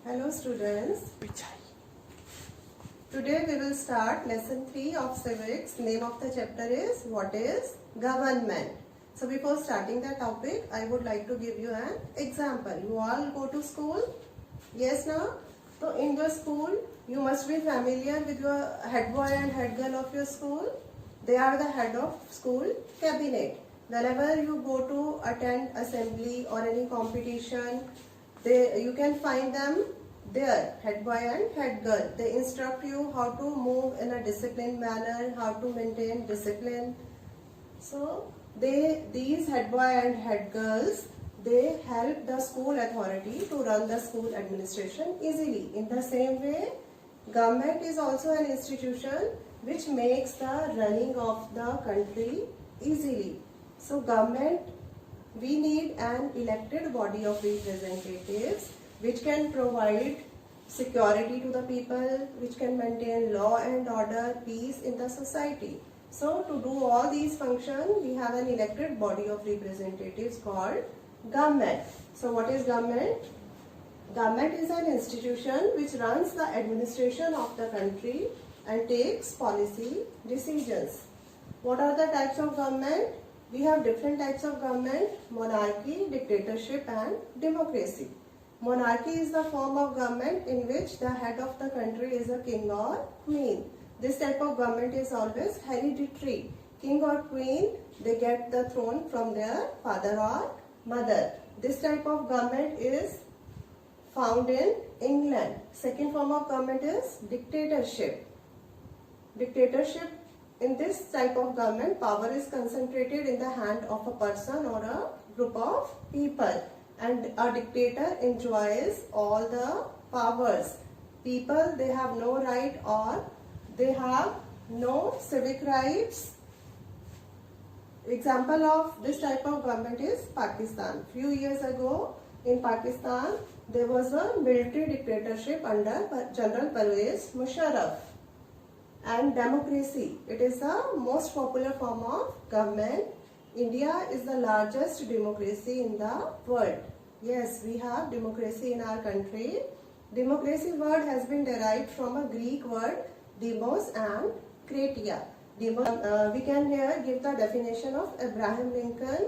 Hello students. Today we will start lesson 3 of civics. Name of the chapter is what is government. So before starting the topic, I would like to give you an example. You all go to school? Yes, now? So in the school, you must be familiar with your head boy and head girl of your school. They are the head of school cabinet. Whenever you go to attend assembly or any competition, you can find them there, head boy and head girl. They instruct you how to move in a disciplined manner, how to maintain discipline. So these head boy and head girls, they help the school authority to run the school administration easily. In the same way, government is also an institution which makes the running of the country easily. So government, we need an elected body of representatives which can provide security to the people, which can maintain law and order, peace in the society. So to do all these functions, we have an elected body of representatives called government. So what is government? Government is an institution which runs the administration of the country and takes policy decisions. What are the types of government? We have different types of government: monarchy, dictatorship and democracy. Monarchy is the form of government in which the head of the country is a king or queen. This type of government is always hereditary. King or queen, they get the throne from their father or mother. This type of government is found in England. Second form of government is dictatorship. Dictatorship, in this type of government, power is concentrated in the hand of a person or a group of people, and a dictator enjoys all the powers. People, they have no right or they have no civic rights. Example of this type of government is Pakistan. Few years ago in Pakistan, there was a military dictatorship under General Pervez Musharraf. And democracy, it is the most popular form of government. India is the largest democracy in the world. Yes, we have democracy in our country. Democracy word has been derived from a Greek word demos and kratia. We can here give the definition of Abraham Lincoln.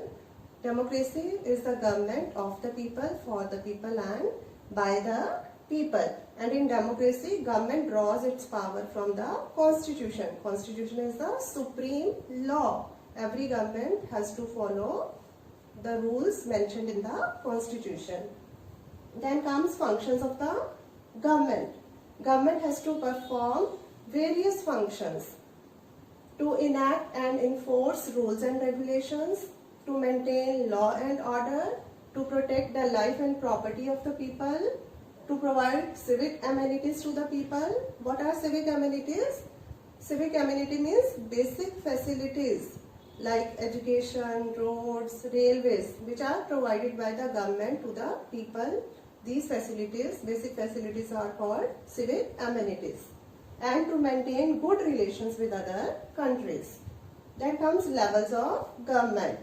Democracy is the government of the people, for the people and by the people. And in democracy, government draws its power from the constitution. Constitution is the supreme law. Every government has to follow the rules mentioned in the constitution. Then comes functions of the government. Government has to perform various functions: to enact and enforce rules and regulations, to maintain law and order, to protect the life and property of the people, to provide civic amenities to the people. What are civic amenities? Civic amenity means basic facilities like education, roads, railways, which are provided by the government to the people. These facilities, basic facilities, are called civic amenities. And to maintain good relations with other countries. Then comes levels of government.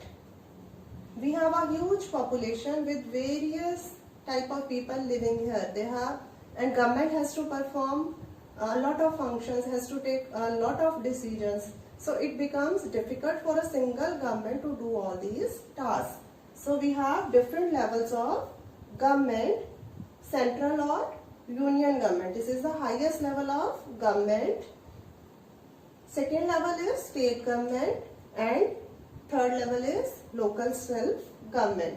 We have a huge population with various type of people living here. And government has to perform a lot of functions, has to take a lot of decisions. So it becomes difficult for a single government to do all these tasks. So we have different levels of government: central or union government. This is the highest level of government. Second level is state government, and third level is local self-government.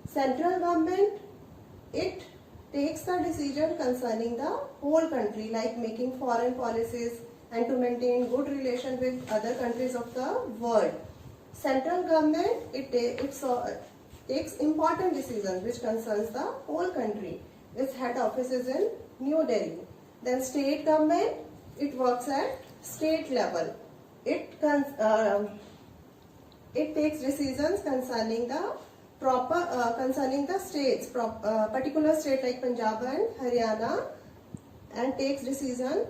Central government, it takes the decision concerning the whole country, like making foreign policies and to maintain good relation with other countries of the world. Central government, it takes important decisions which concerns the whole country. Its head office is in New Delhi. Then state government, it works at state level. It takes decisions concerning the concerning the states, particular state like Punjab and Haryana, and takes decision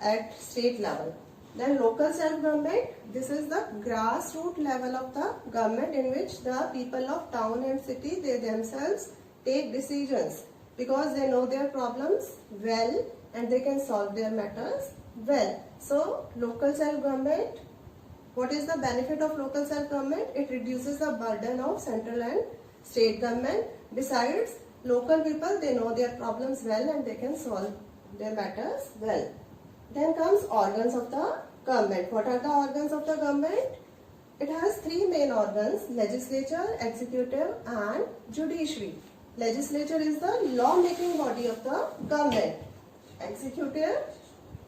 at state level. Then local self-government, this is the grassroots level of the government in which the people of town and city, they themselves take decisions. because they know their problems well and they can solve their matters well. So local self-government, what is the benefit of local self-government? It reduces the burden of central and state government. Besides, local people, they know their problems well and they can solve their matters well. Then comes organs of the government. What are the organs of the government? It has three main organs: legislature, executive and judiciary. Legislature is the law-making body of the government. Executive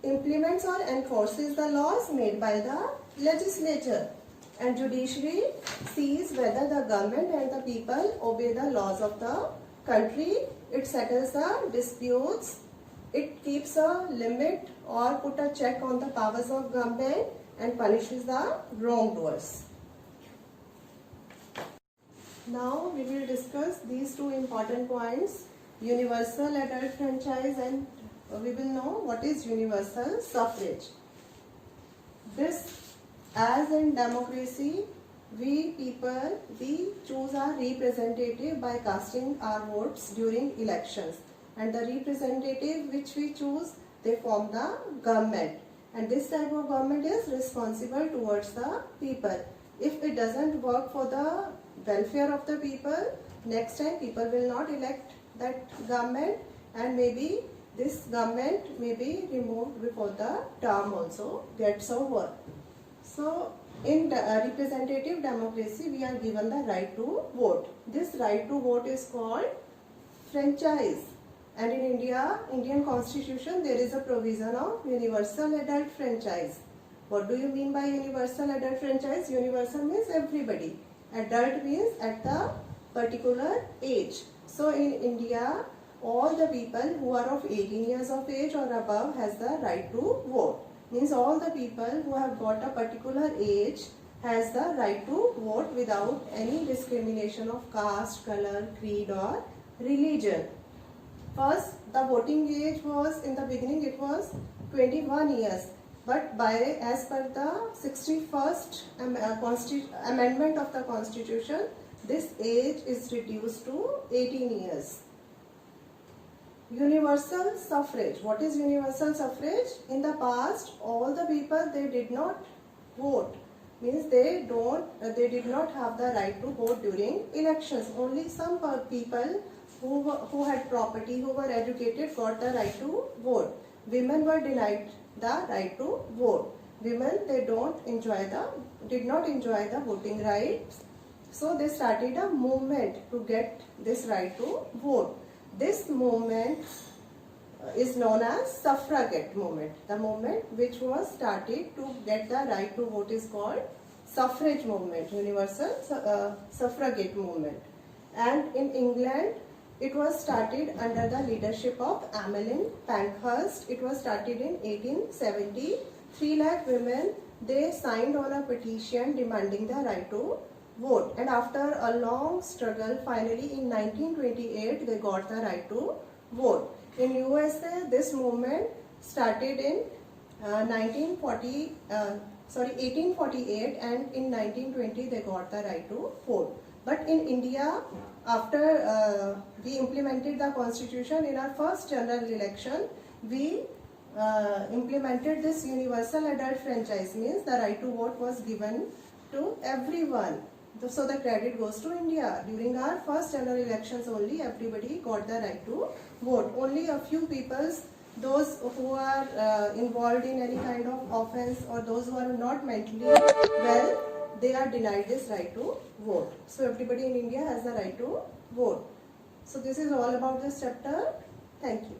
implements or enforces the laws made by the legislature. And judiciary sees whether the government and the people obey the laws of the country. It settles the disputes. It keeps a limit or put a check on the powers of government and punishes the wrongdoers. Now we will discuss these two important points: universal adult franchise, and we will know what is universal suffrage. This, as in democracy, we people, we choose our representative by casting our votes during elections, and the representative which we choose, they form the government, and this type of government is responsible towards the people. If it doesn't work for the welfare of the people, next time people will not elect that government, and maybe this government may be removed before the term also gets over. So in representative democracy, we are given the right to vote. This right to vote is called franchise. And in Indian constitution, there is a provision of universal adult franchise. What do you mean by universal adult franchise? Universal means everybody. Adult means at the particular age. So in India, all the people who are of 18 years of age or above has the right to vote. Means all the people who have got a particular age has the right to vote without any discrimination of caste, color, creed or religion. First, the voting age was, in the beginning it was 21 years. But as per the 61st amendment of the constitution, this age is reduced to 18 years. Universal suffrage. What is universal suffrage? In the past, all the people, they did not vote. Means they did not have the right to vote during elections. Only some people who had property, who were educated, got the right to vote. Women were denied the right to vote. Women, they did not enjoy the voting rights. So they started a movement to get this right to vote. This movement is known as suffragette movement. The movement which was started to get the right to vote is called suffrage movement, universal suffragette movement. And in England, it was started under the leadership of Emmeline Pankhurst. It was started in 1870. 3 lakh women, they signed on a petition demanding the right to vote. And after a long struggle, finally in 1928, they got the right to vote. In USA, this movement started in 1848, and in 1920, they got the right to vote. But in India, after we implemented the constitution, in our first general election, we implemented this universal adult franchise. Means the right to vote was given to everyone. So the credit goes to India. During our first general elections only, everybody got the right to vote. Only a few people, those who are involved in any kind of offense or those who are not mentally well, they are denied this right to vote. So everybody in India has the right to vote. So this is all about this chapter. Thank you.